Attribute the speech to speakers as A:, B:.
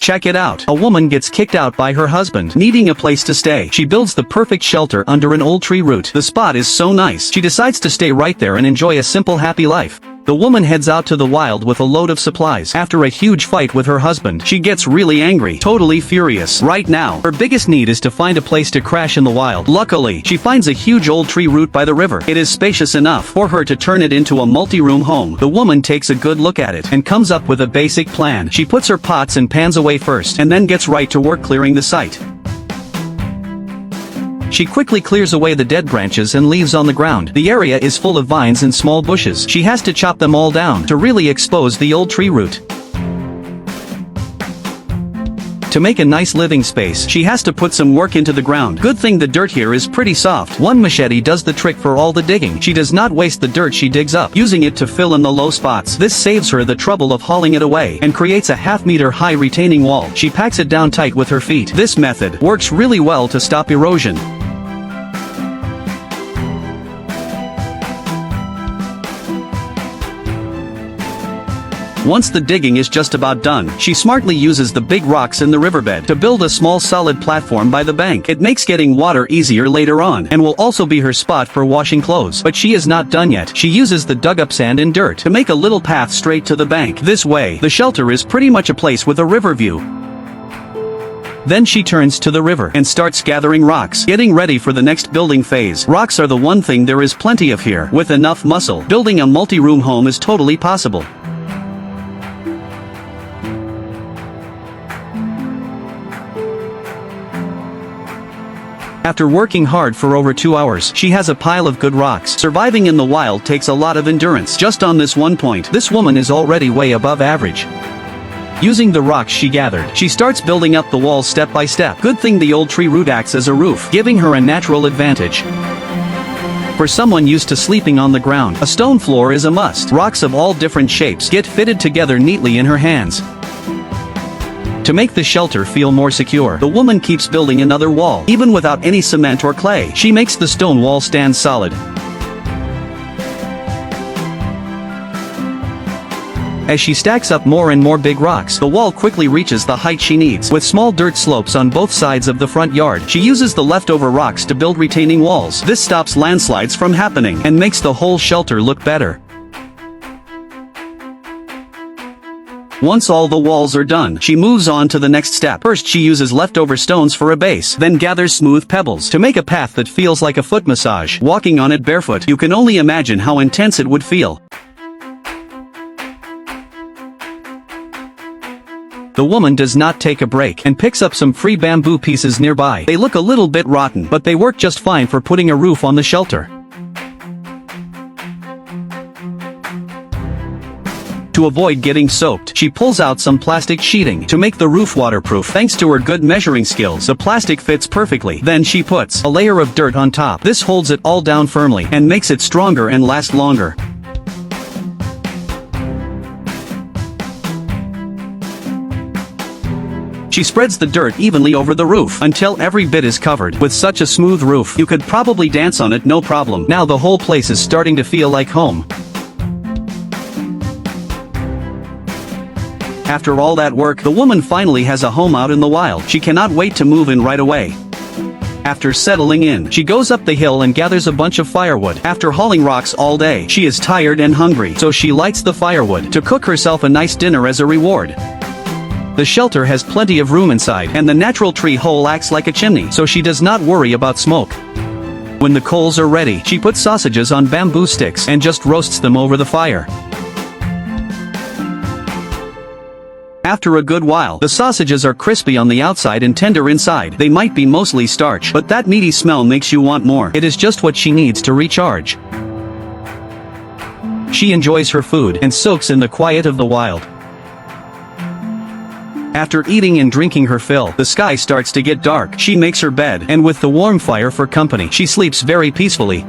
A: Check it out. A woman gets kicked out by her husband, needing a place to stay. She builds the perfect shelter under an old tree root. The spot is so nice. She decides to stay right there and enjoy a simple happy life. The woman heads out to the wild with a load of supplies. After a huge fight with her husband, she gets really angry, totally furious. Right now, her biggest need is to find a place to crash in the wild. Luckily, she finds a huge old tree root by the river. It is spacious enough for her to turn it into a multi-room home. The woman takes a good look at it and comes up with a basic plan. She puts her pots and pans away first and then gets right to work clearing the site. She quickly clears away the dead branches and leaves on the ground. The area is full of vines and small bushes. She has to chop them all down to really expose the old tree root. To make a nice living space, she has to put some work into the ground. Good thing the dirt here is pretty soft. One machete does the trick for all the digging. She does not waste the dirt she digs up, using it to fill in the low spots. This saves her the trouble of hauling it away and creates a half-meter high retaining wall. She packs it down tight with her feet. This method works really well to stop erosion. Once the digging is just about done, she smartly uses the big rocks in the riverbed to build a small solid platform by the bank. It makes getting water easier later on, and will also be her spot for washing clothes. But she is not done yet. She uses the dug-up sand and dirt to make a little path straight to the bank. This way, the shelter is pretty much a place with a river view. Then she turns to the river and starts gathering rocks, getting ready for the next building phase. Rocks are the one thing there is plenty of here. With enough muscle, building a multi-room home is totally possible. After working hard for over 2 hours, she has a pile of good rocks. Surviving in the wild takes a lot of endurance. Just on this one point, this woman is already way above average. Using the rocks she gathered, she starts building up the walls step by step. Good thing the old tree root acts as a roof, giving her a natural advantage. For someone used to sleeping on the ground, a stone floor is a must. Rocks of all different shapes get fitted together neatly in her hands. To make the shelter feel more secure, the woman keeps building another wall. Even without any cement or clay, she makes the stone wall stand solid. As she stacks up more and more big rocks, the wall quickly reaches the height she needs. With small dirt slopes on both sides of the front yard, she uses the leftover rocks to build retaining walls. This stops landslides from happening and makes the whole shelter look better. Once all the walls are done, she moves on to the next step. First she uses leftover stones for a base, then gathers smooth pebbles to make a path that feels like a foot massage. Walking on it barefoot, you can only imagine how intense it would feel. The woman does not take a break and picks up some free bamboo pieces nearby. They look a little bit rotten, but they work just fine for putting a roof on the shelter. To avoid getting soaked, she pulls out some plastic sheeting to make the roof waterproof. Thanks to her good measuring skills, the plastic fits perfectly. Then she puts a layer of dirt on top. This holds it all down firmly and makes it stronger and last longer. She spreads the dirt evenly over the roof until every bit is covered. With such a smooth roof, you could probably dance on it no problem. Now the whole place is starting to feel like home. After all that work, the woman finally has a home out in the wild. She cannot wait to move in right away. After settling in, she goes up the hill and gathers a bunch of firewood. After hauling rocks all day, she is tired and hungry, so she lights the firewood to cook herself a nice dinner as a reward. The shelter has plenty of room inside, and the natural tree hole acts like a chimney, so she does not worry about smoke. When the coals are ready, she puts sausages on bamboo sticks and just roasts them over the fire. After a good while, the sausages are crispy on the outside and tender inside. They might be mostly starch, but that meaty smell makes you want more. It is just what she needs to recharge. She enjoys her food and soaks in the quiet of the wild. After eating and drinking her fill, the sky starts to get dark. She makes her bed, and with the warm fire for company, she sleeps very peacefully.